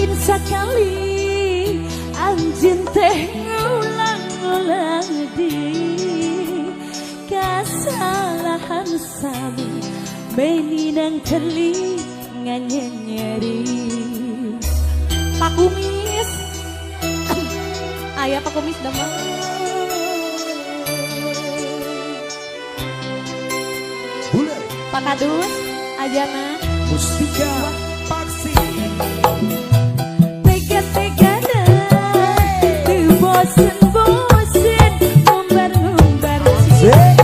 Lain sekali anjing teh ngulang-ulang di kesalahan sami beni nang telinga nyeri. Pak Kumis ayah Pak Kumis damang Bulan Pak Kadus Ajana Mustika Paksi tega-tegana tu bosen-bosen ngumbar-ngumbar saya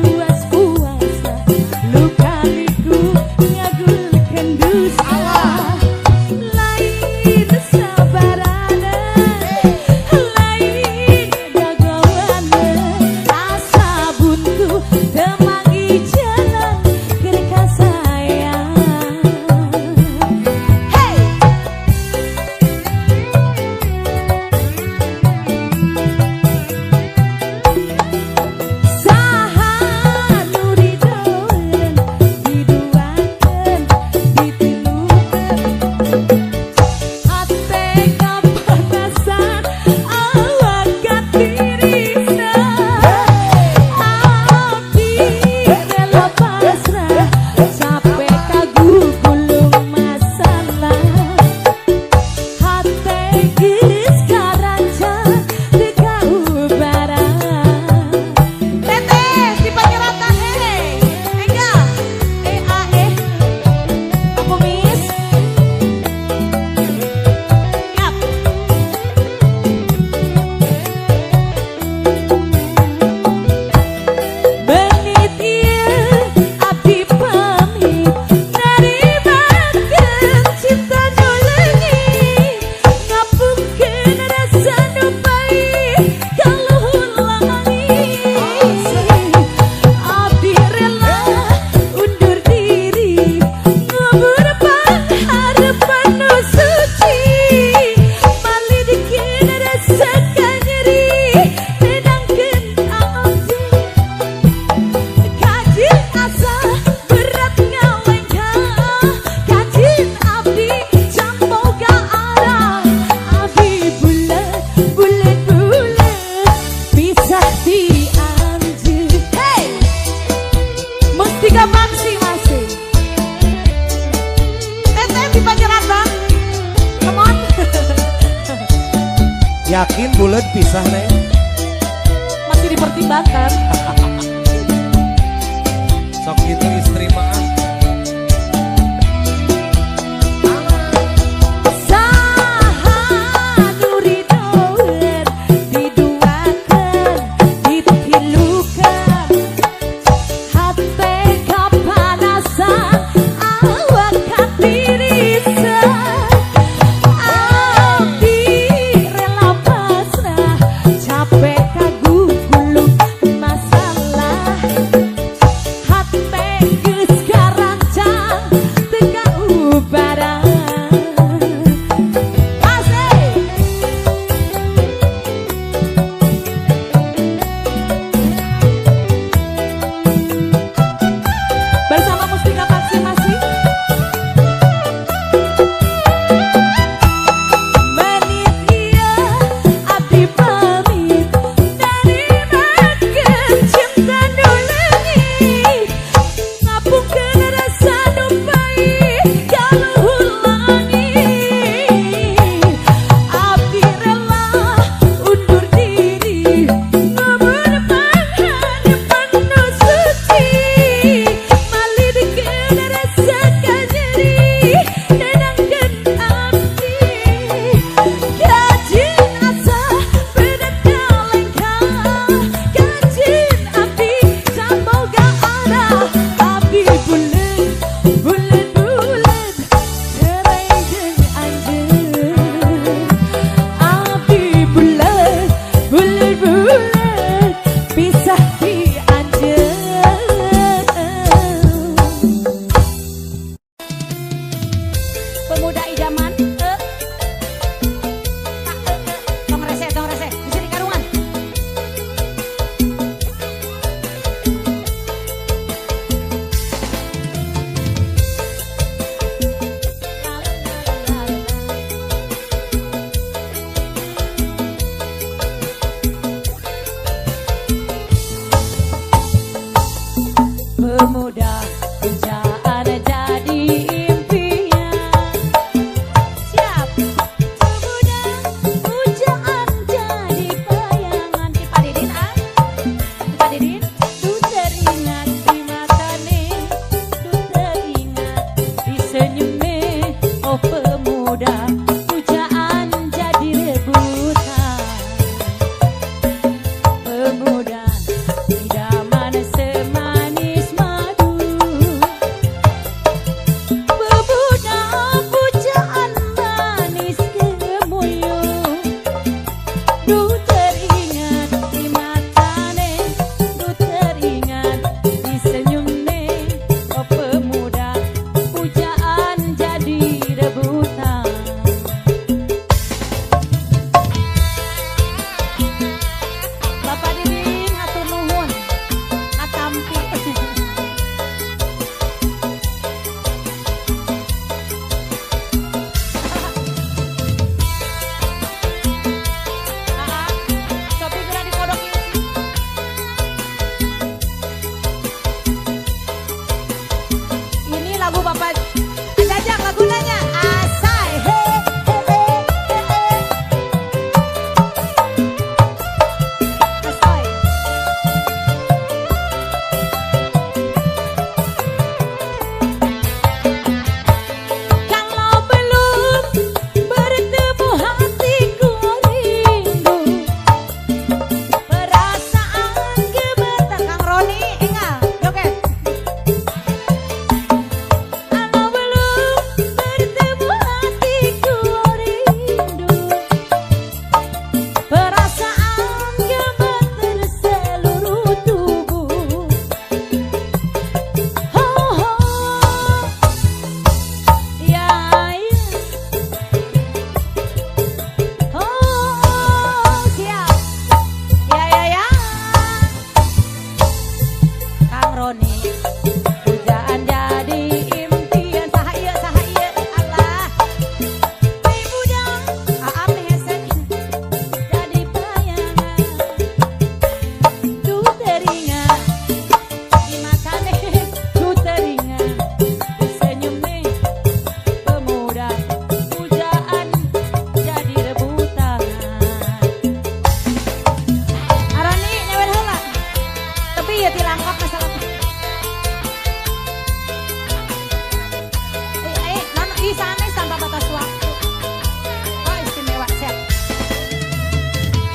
puas-puasa luka-liku ngagulkan dusta lain sabarana lain dagawana asa buntu temangi jalan kereka sayang. Hey! Saha nuri dolen diduakeun ditilukeun ate kapanasan awak katirina abdi rela pasrah capek kagugulung masalah hate geus karanca teu kaubaran teteh di Pangeratan enggak Pak Kumis yap benit ieu abdi pamit narimakeun cinta nu leungit ngapungkeun rasa nu pait kaluhur langit abdi rela undur diri ngubur pangharapan nu suci malidikeun rasa kanyeri tenangkeun abdi kajin asa berat ngalengkah kajin abdi camboga arah abdi bulet pisah di anjeun. Hey! Mustika Paksi masih teteh di Pangeratan come on. Yakin bulan pisah neng Masih dipertimbangkan. sok itu istri mah Saha nuri dolen diduakeun ditilukeun hate kapanasan awak katirisan abdi rela pasrah capek kagugulung masalah hate rebutan. Bapak Diding hatur nuhun atampi. Sopi geura dikodok ieu sih. Ini lagu Bapak Jajak lagunanya Asai he he he he he. Asai. Kalau belum bertemu hatiku rindu, perasaan gemetar. Kang Roni enggak joget. Kalau belum bertemu hatiku rindu, perasaan gemetar seluruh tubuh. Ho ho, ya ya, oh siap, ya ya ya. Kang Roni, pujaan jadi impian sahaya sahaya Allah. Ibu dang, aam hesen jadi bayangan. Du teringat, dimakan du teringat. Senyum nih pemuda, pujaan jadi rebutan. Aroni nyawer heula. Tapi ya tilangkap masalah. Non di sana tanpa batas waktu. Oh istimewa siap.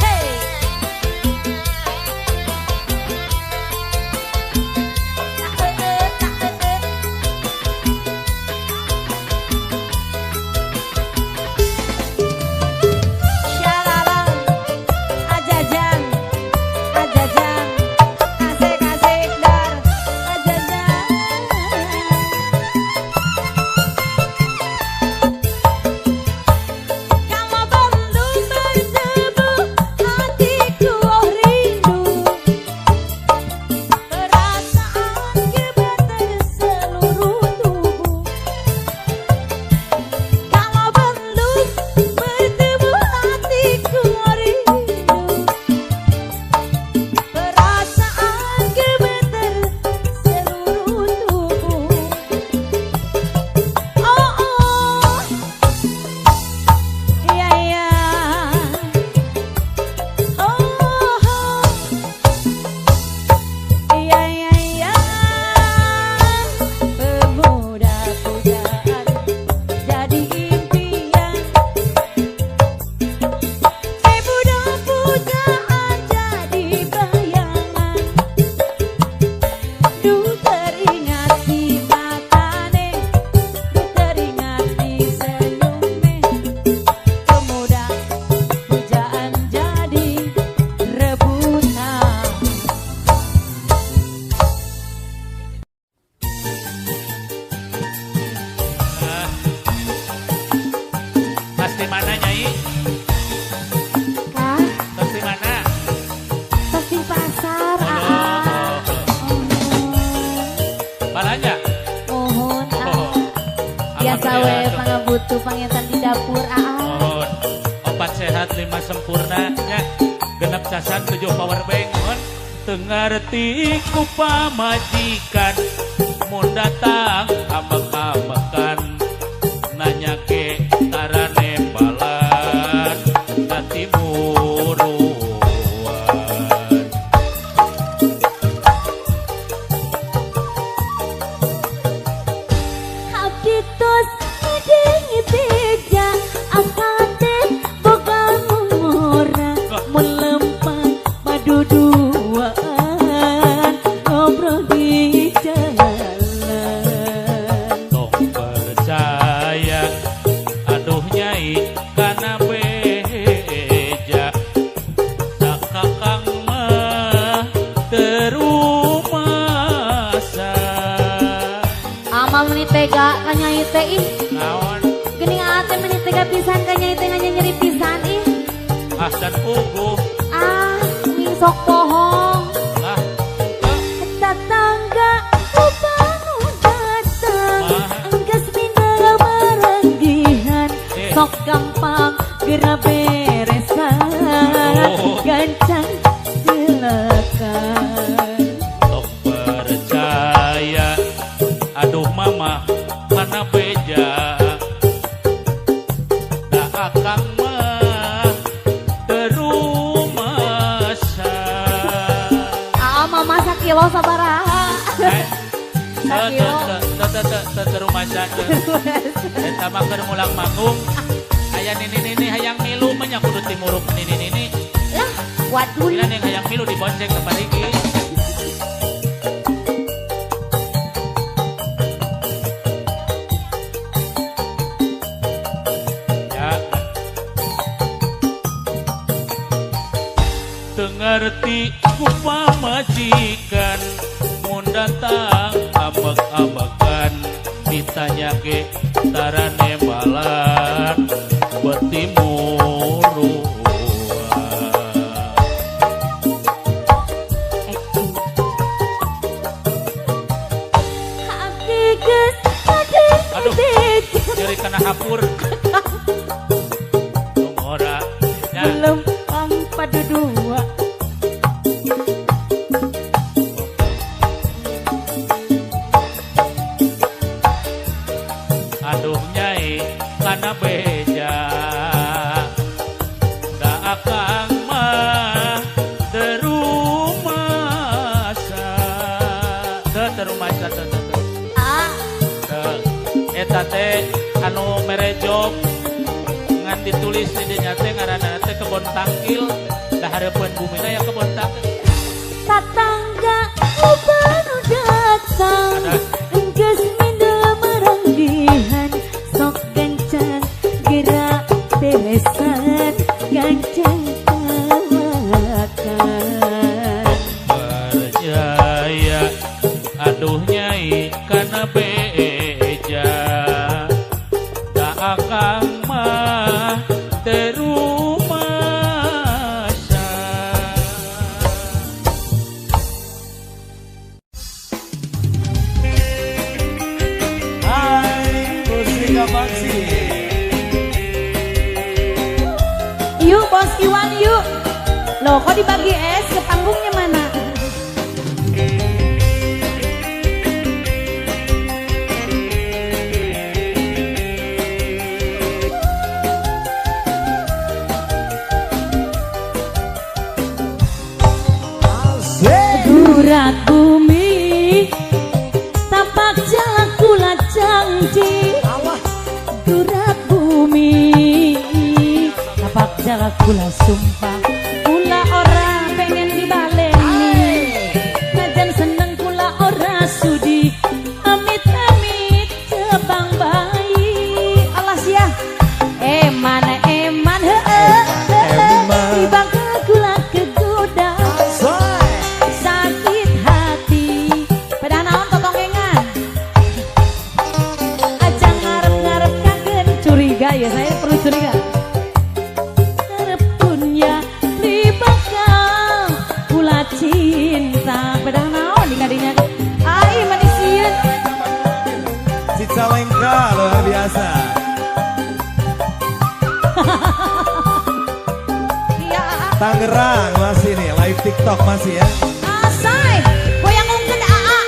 Hey. Syalalang, ajajang, ajajang, asik-asik dar, ajajang. Kalau belum bertemu hatiku rindu, perasaan gemetar seluruh tubuh. Kalau belum bertemu hatiku rindu, perasaan gemetar seluruh tubuh. Oh oh, iya iya. Oh oh, iya iya iya. Pemuda pujaan jadi impian. Pemuda pujaan jadi bayangan. Du teringat di matane, du teringat di senyumnya. Pemuda pujaan jadi rebutan. Pas di mana Nyai? Kah? Pas di mana? Pas di pasar, Balanya? mohon Oh, biasa we alhamdulillah. pangabutuh pangetan di dapur Mohon obat sehat 5 sempurna nya. Genep casan 7 power bank. Mohon tengarti ku pamajikan mun datang ambek-ambekan nanya ke tarane balan ka timuruan. abdi tos ngedengi beja akate boga mumura mun lempang maduduaan ngobrol di jalan. Tong percaya aduh Nyai kana beja tak kakang mah terumasa Ama meni tega ka nyai teh ih. naon Gini tega pisan kanya itu nyeri pisan ih. Dan puguh. Ming sok pohong. Tetangga ubanu datang, enggas mina merenggihan, sok gampang gerak beresan, gancang silakan. Sok percaya, aduh mama mana beja, tak akan mah terumasa. Mama sakilo sabaraha. Terumasa. Eta mah keur mulang manggung. Aya nini hayang milu mah nya kudu timuruk nini. Lah, waduh. Bila yang hayang milu dibonceng ke parigi. Tengerti ku pamajikan mun datang ambek-ambekan ditanya ke tarane balan bertimuru. Aduh, jadi kena hapur. Ora belum padu dua. Aduh nyai kana beja da akang mah terumasa eta teh anu mere job ngan ditulis di dinya teh ngaranna teh kebon tangkil da hareupeun bumina ya kebon tangkil. Tatangga ubanu datang, enggeus mindel merenggihan, sok gancang gerak beresan, gancang tawakan. Percaya aduh nyai kana beja da akang mah terumasa. Hai Mustika Paksi. Yuk Bos Iwan yuk. Loh kok dibagi es, ke panggungnya mana? Durat bumi tapak jalan kula janji. Durat bumi tapak jalan kula sumpah, kula ora pengen dibaleni, najan seneng kula ora sudi, amit-amit cebang bayi. Alas ya eman heeh tibang kula kegoda sakit hati. Pada naon totonggengan aja ngarep-ngarep kagen curiga ya, saya perlu curiga. Ngarep punya di bakal kula cinta. Pada naon di kadinya ai manisieun Cicalengka luar biasa. iya. Tangerang masih nih, live TikTok masih ya. Asai goyang ungkeun aa.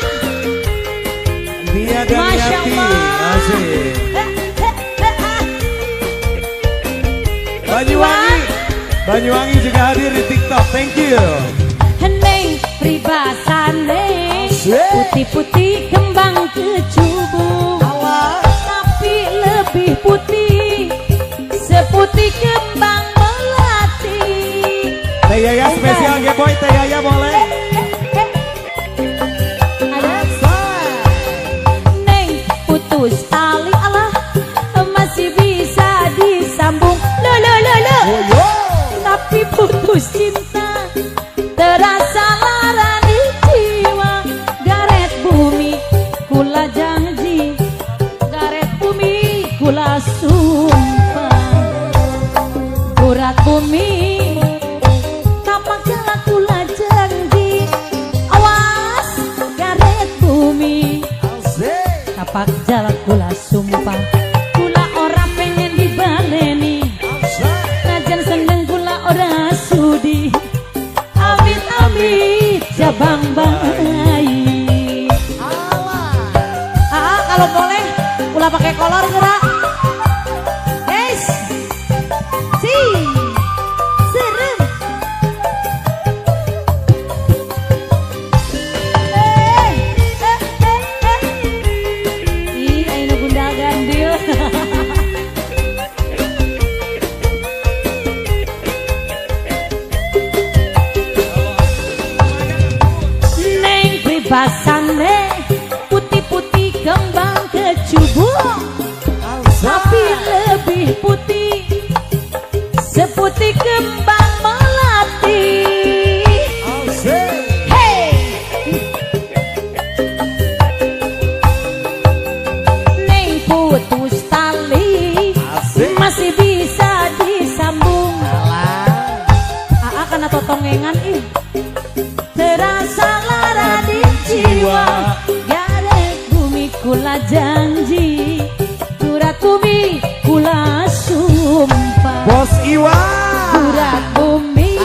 Nia dan Masya Yati Allah. masih. Banyuwangi juga hadir di TikTok. Thank you. Heneng pribasane putih-putih kembang kecubung, tapi lebih putih seputih kembang melati. Teh Yaya spesial G-Boy, Teh Yaya boleh. Ada Neng putus tali Allah masih bisa disambung. Lo tapi putus cinta terasa lara di jiwa. Garet bumi kula janji, garet bumi kula sumpah. Gurat bumi tapak jalan kula janji. Awas garet bumi tapak jalan kula sumpah. Kula ora pengen dibaleni najan seneng kula ora sudi. Amit amit jabang bayi. Kalau boleh ulah pakai kolor gerak. Guys, serem. Ih, ayo bunda gandil. Neng pribasane putih-putih kembang kecubung, tapi lebih putih seputih kembang melati. Hey, neng putus tali masih bisa disambung. Karena totongengan ih terasa lara di jiwa. Garet bumi kula janji, gurat bumi kula sumpah. Bos Iwa Gurat bumi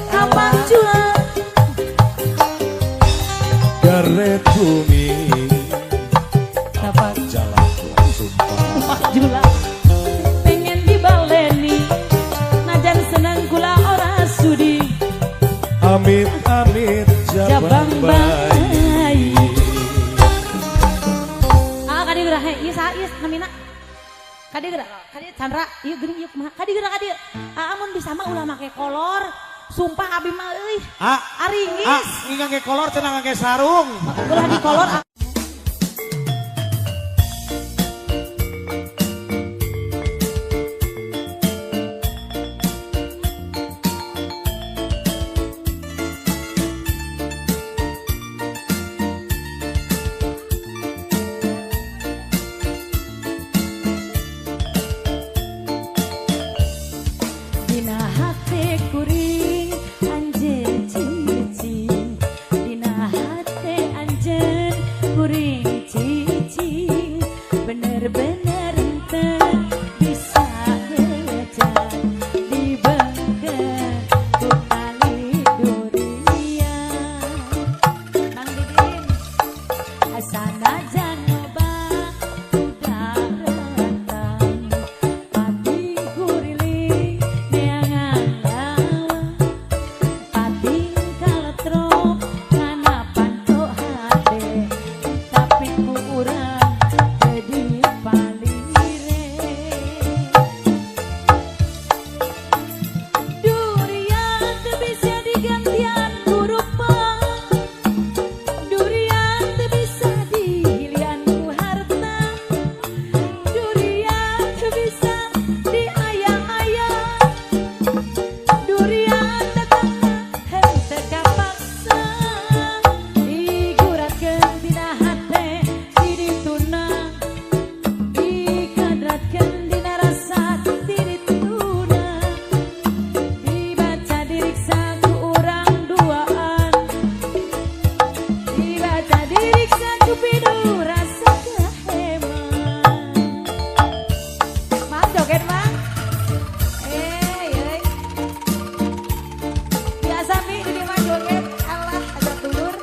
kapan jua garet bumi kapan jalan kula sumpah. jula pengen dibaleni najan seneng kula ora sudi. Amit amit Jabang jabang bayi. bayi. Kadi geura he ieu saha ieu namina? Kadi geura, kadi Chandra, ieu geuning ieu kumaha? Kadi geura kadi. Amun bisa mah ulah make kolor. Sumpah abi mah euy. Aringis. Ini ngangge kolor cenah ngangge sarung. Ulah di kolor. Dina hate kuring anjeun cicing, dina hate anjeun kuring cicing, bener-bener henteu bisa ngejar dibengkeun ku tali durian. Mang Didin asana janoba udah rentang pati kuriling neangan lawan pating kaletro ngana panto hate tapi ku urang jadi palire. Durian teu bisa digantian ku rupa, durian teu bisa dihilian ku harta, durian teu bisa diayang-ayang, durian datangna henteu kapaksa, diguratkeun dina hate di dituna, dikadratkeun dina rasa di dituna, dibaca diriksa ku urang duaan, dibaca diriksa ku pidu rasa keheman. Mang joget mang. Biasa mi di mah joget alah ada tulur.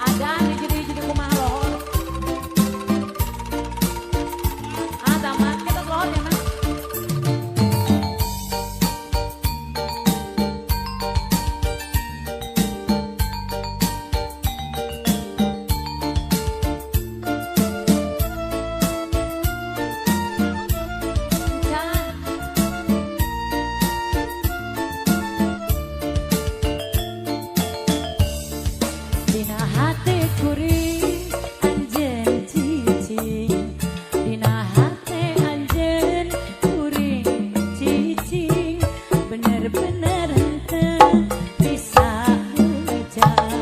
Ada jadi kumaha lohor. Tamat kita lohor ya mas. Jangan. Dina hate kuring anjeun cicing, dina hate anjeun kuring cicing, bener-bener henteu bisa ngejar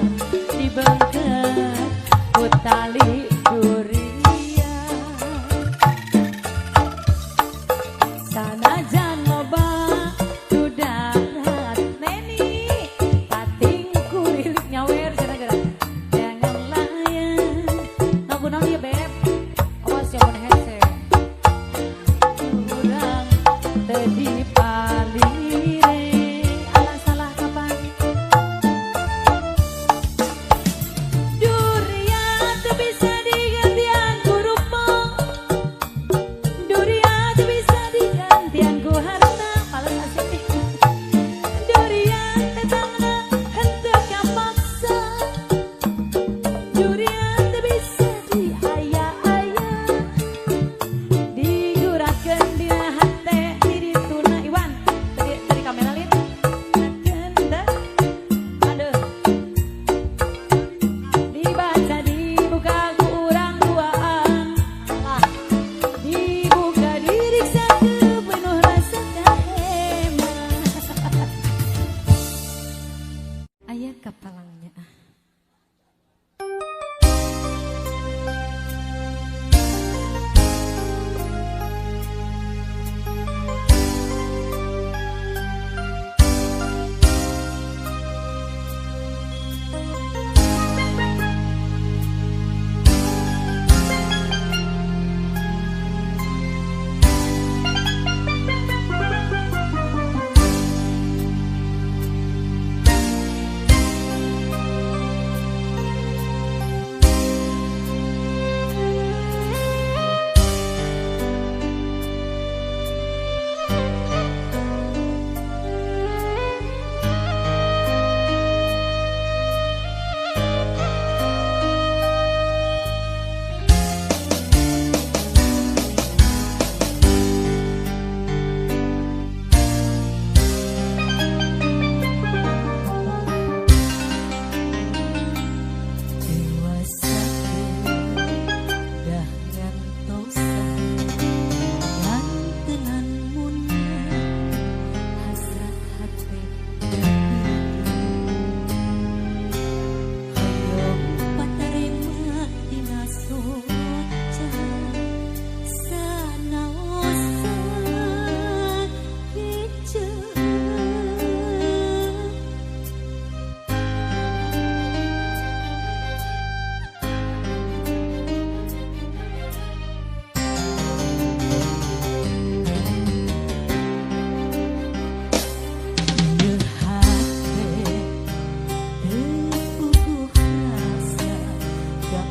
dibengkeun ku tali durian.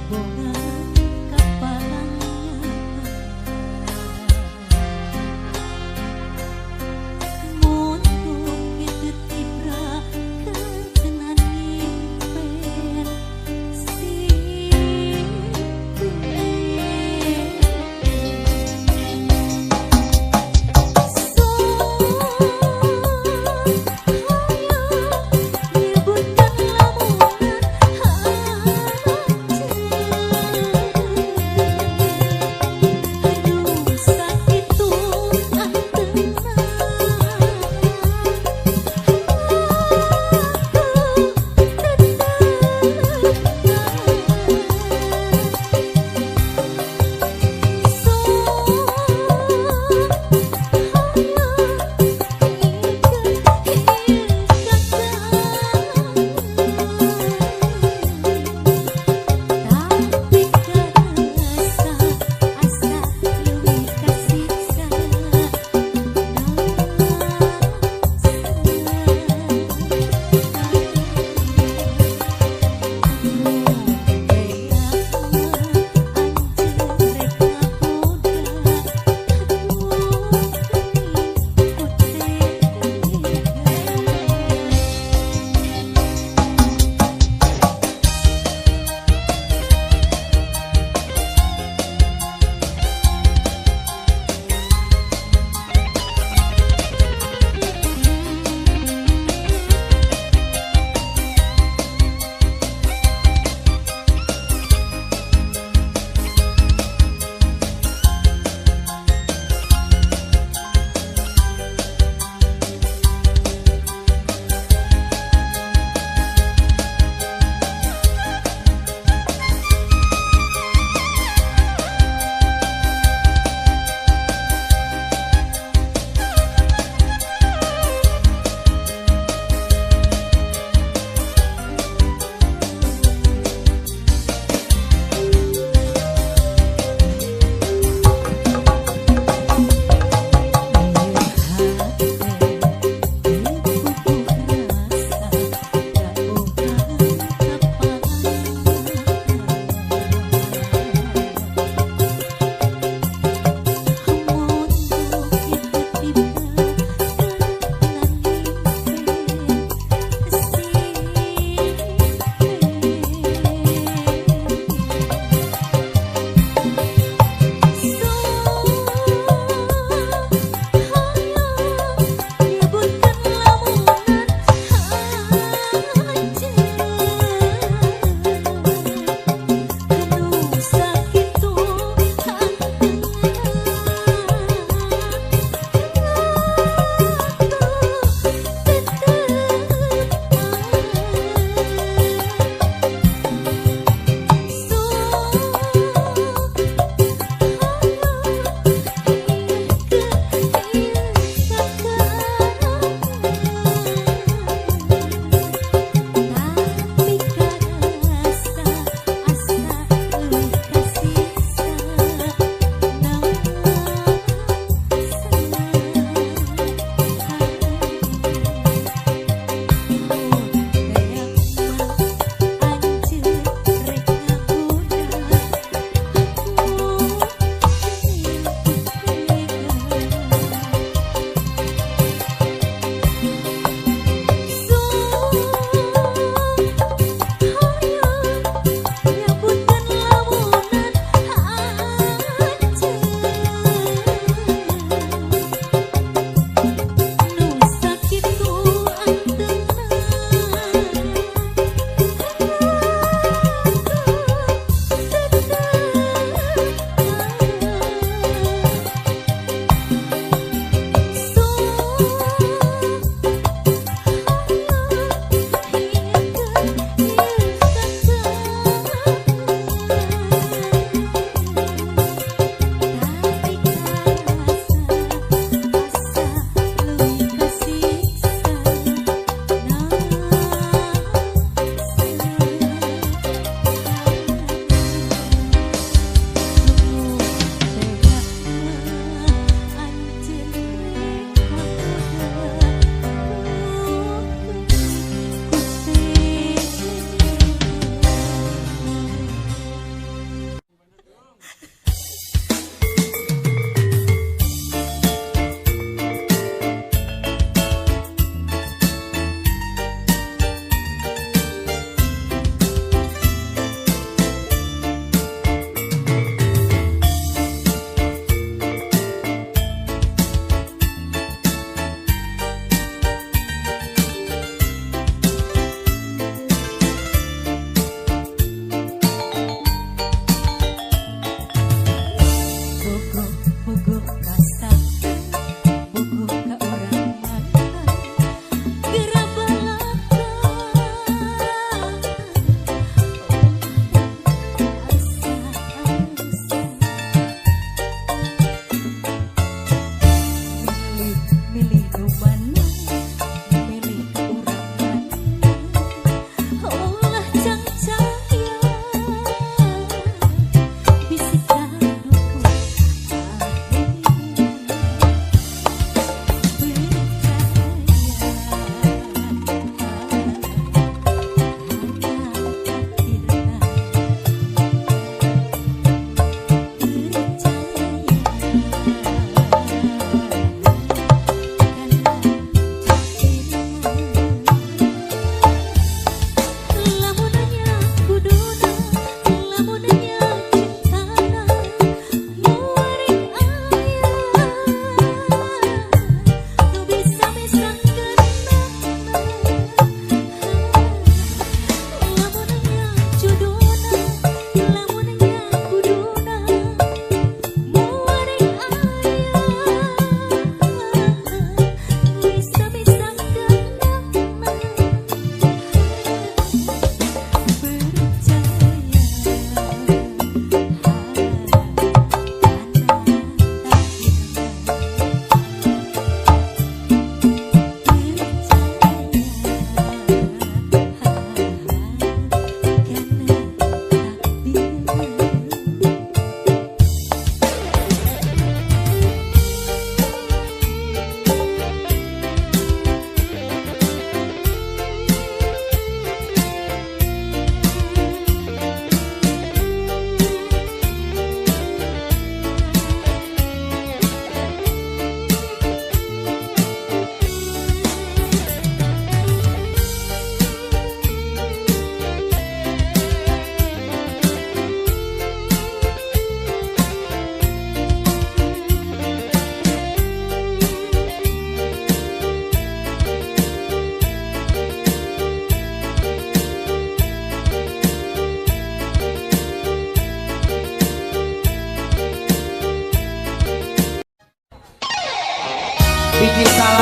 boga kapalangnya muntung itu tibra ketenan impen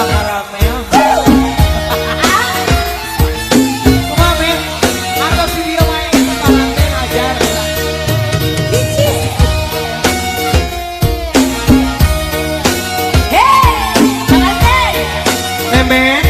karamel. Kumaha men? Anggap video main itu karanten ajar. Memen.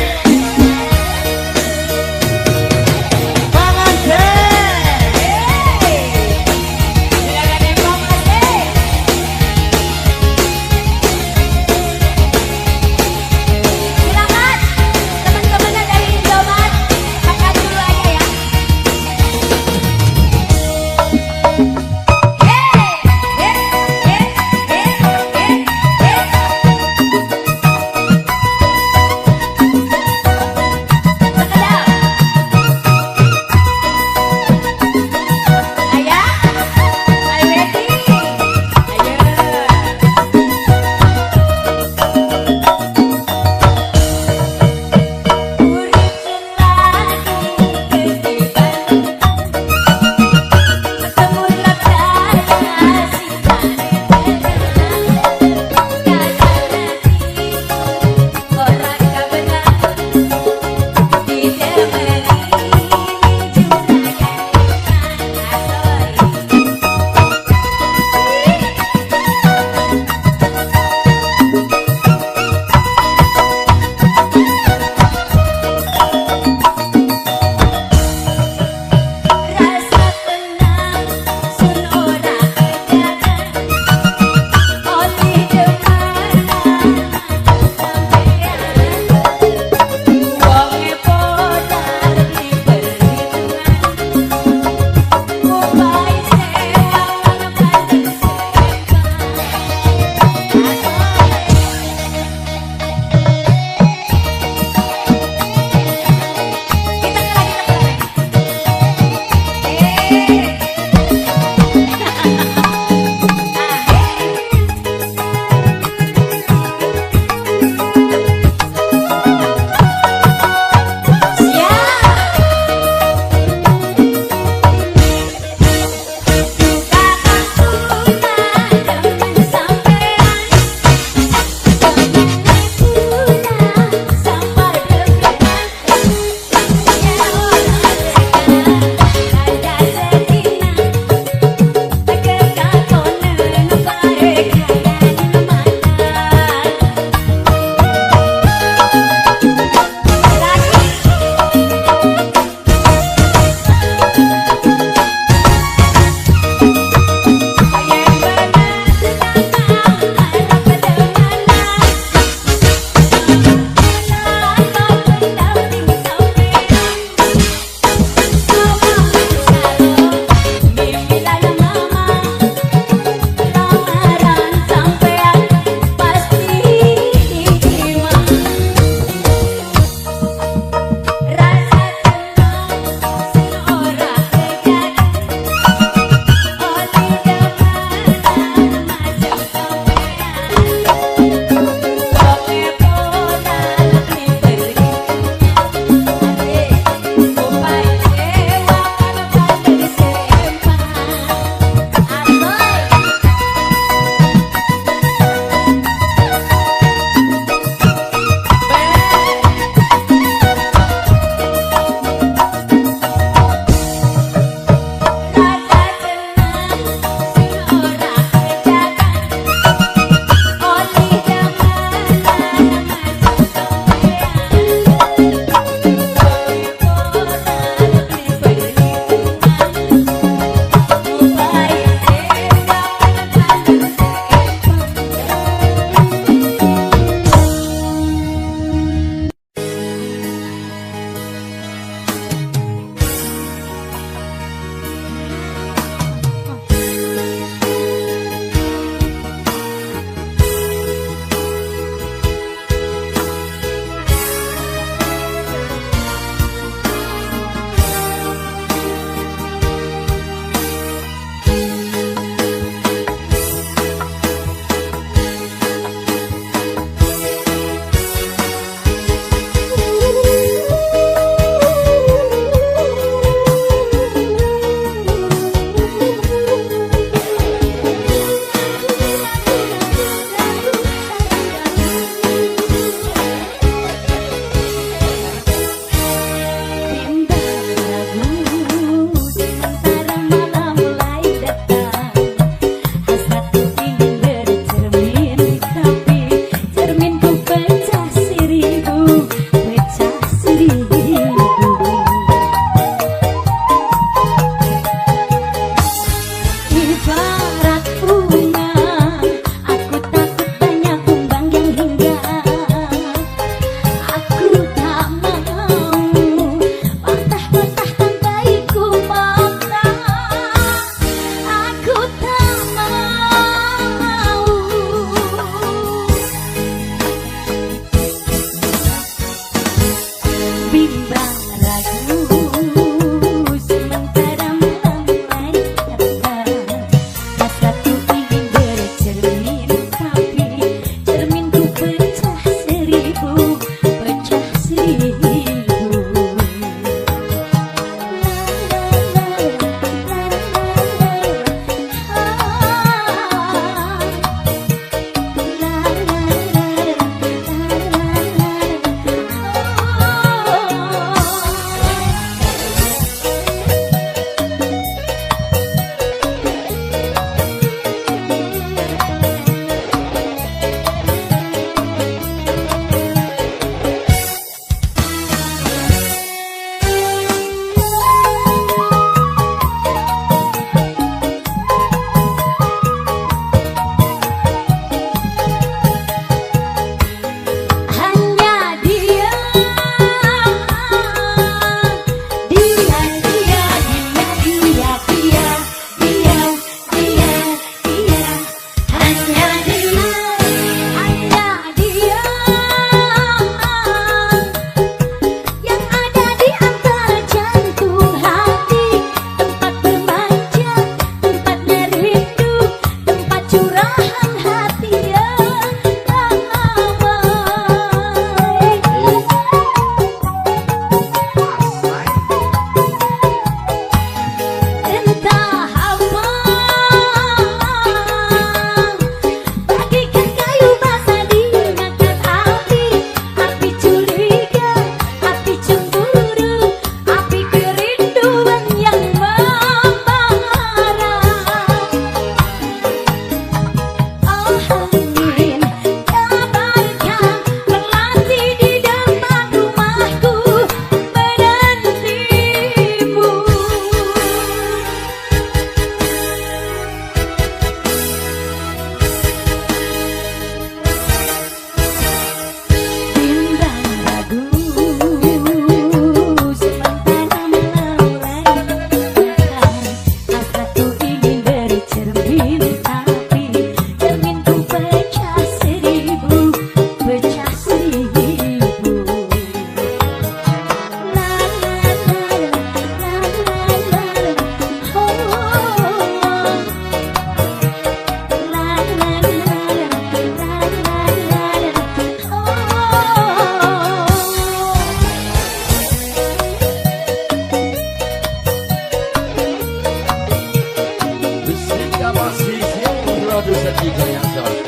Sehingga masih siap produser juga yang jauh.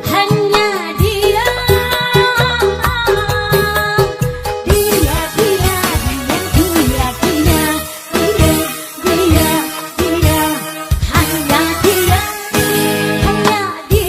Hanya dia, hanya dia, hanya dia,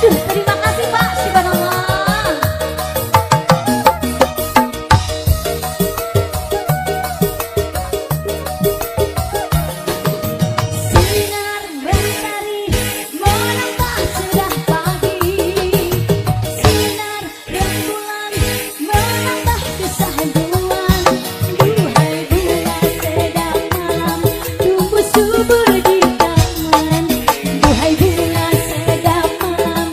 Aduh, terima kasih Pak Subhanallah. Sinar mentari menambah sudah pagi, sinar rembulan menambah kisah bulan. Duhai bunga sedang malam tumbuh subur di taman, duhai bunga sedang malam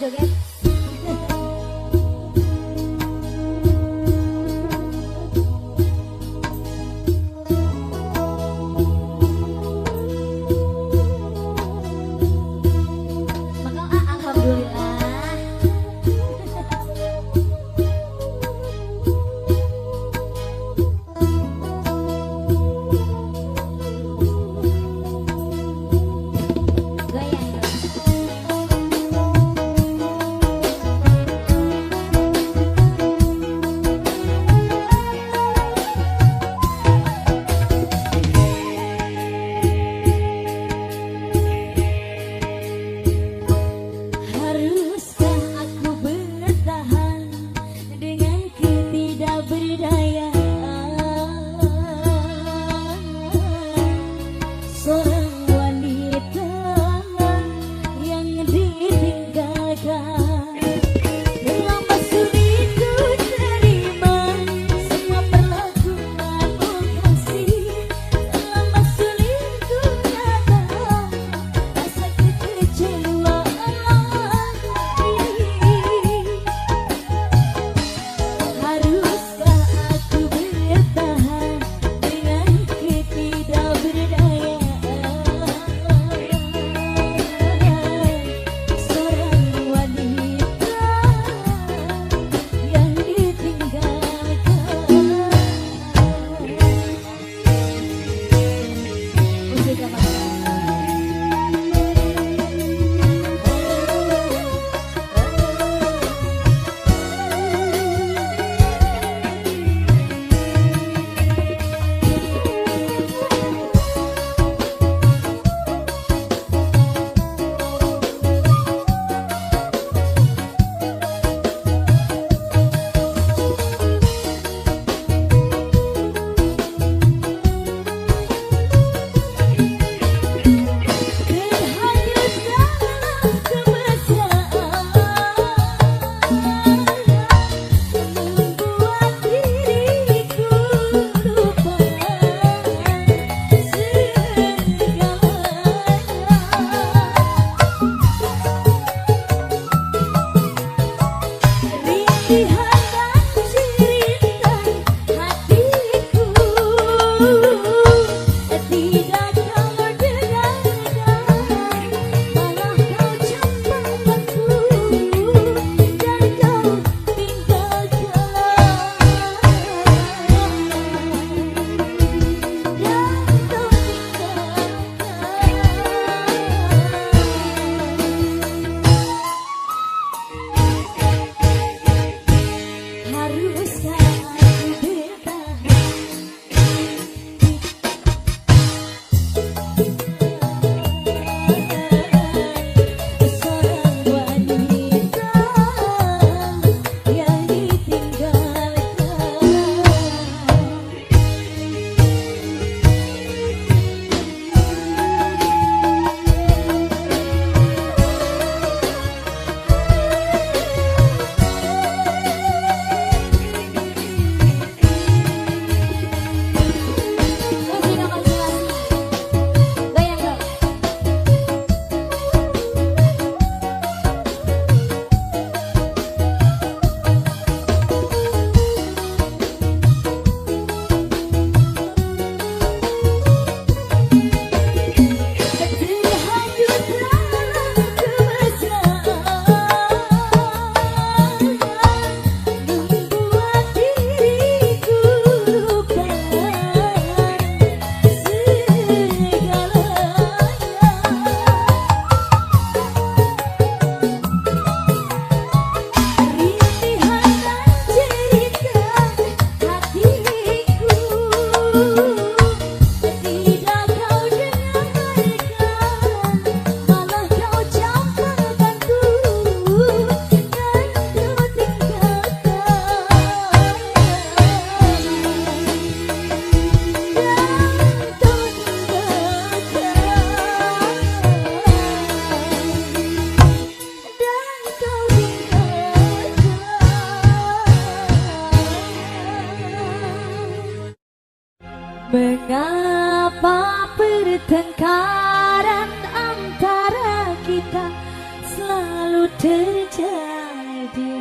joget. Maka alhamdulillah. Goyang dong. terjadi.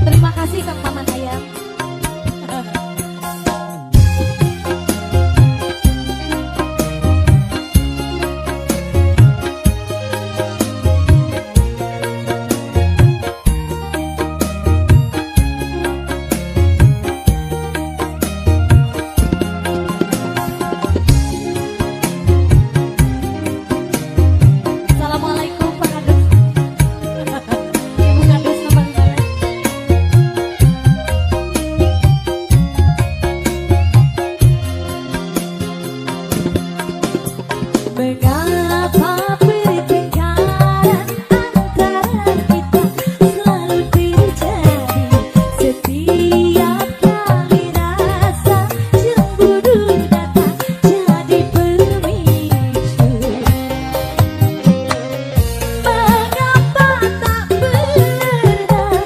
Terima kasih Kang Paman Ayam. Assalamualaikum Pak Kadus. Ibu Kadus nomor 5. Mengapa pertengkaran antara kita selalu terjadi setiap kali rasa cemburu datang jadi pemicu. Mengapa tak pernah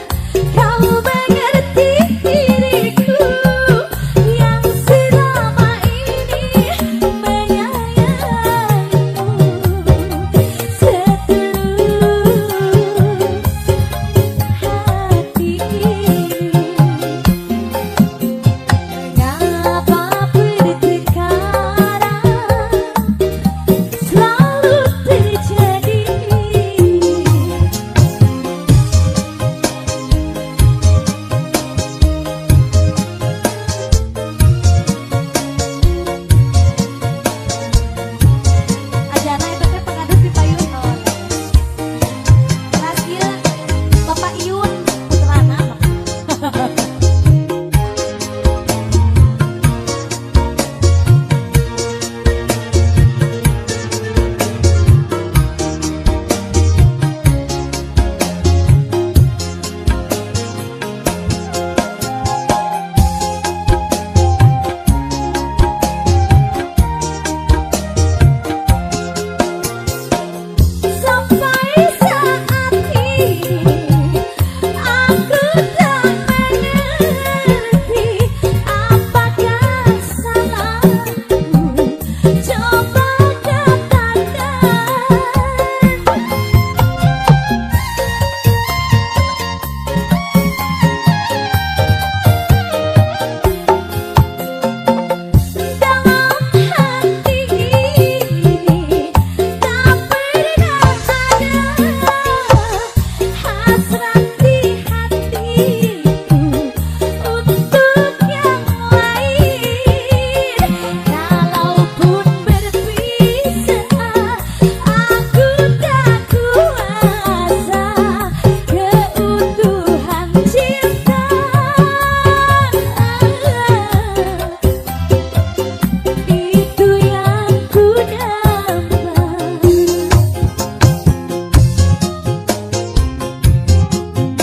kau mengerti diriku yang selama ini menyayangimu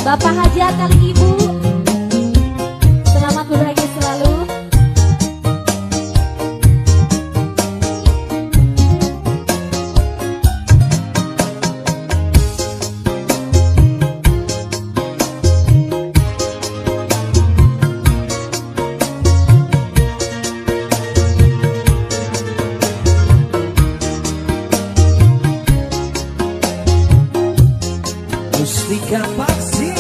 Bapak Hajat kali Ibu, selamat berbahagia selalu. Mustika Paksi.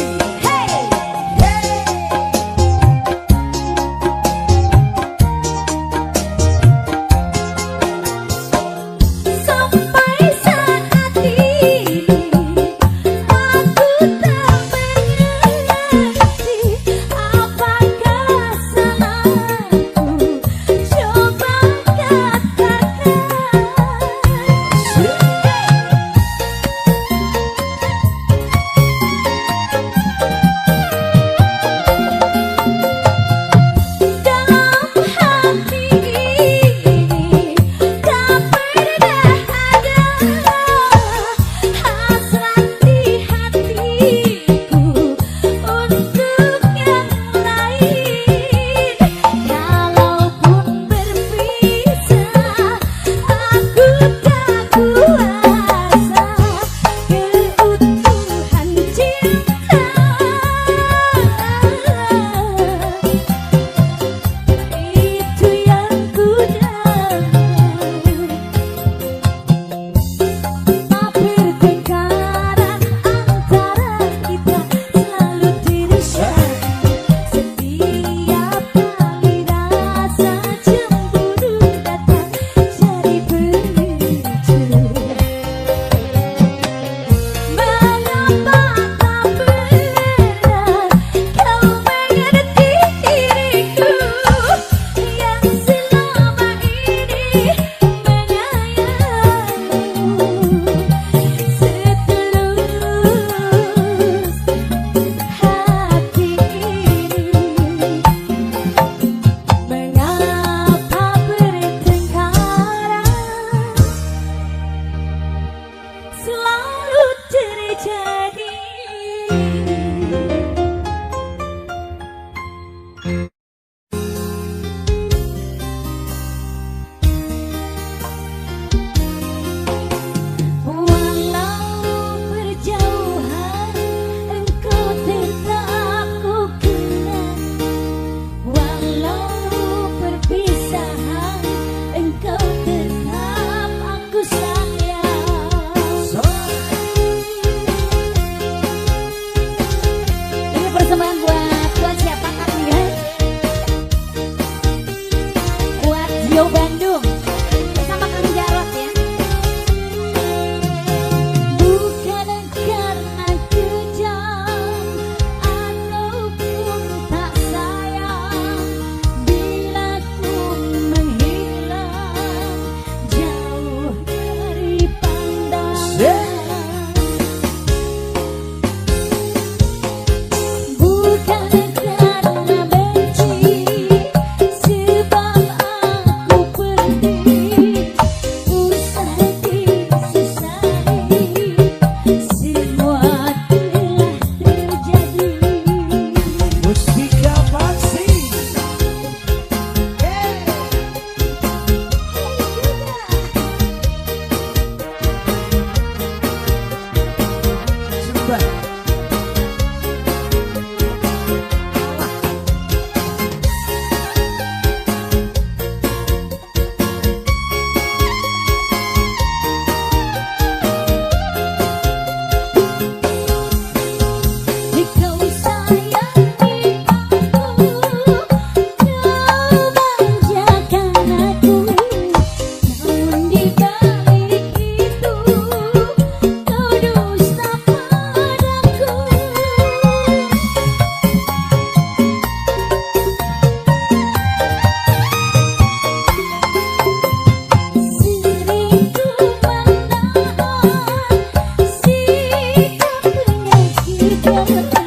Sampai saat ini aku tak mengerti apakah salahku. Coba katakan. Cinta Sikap penyakit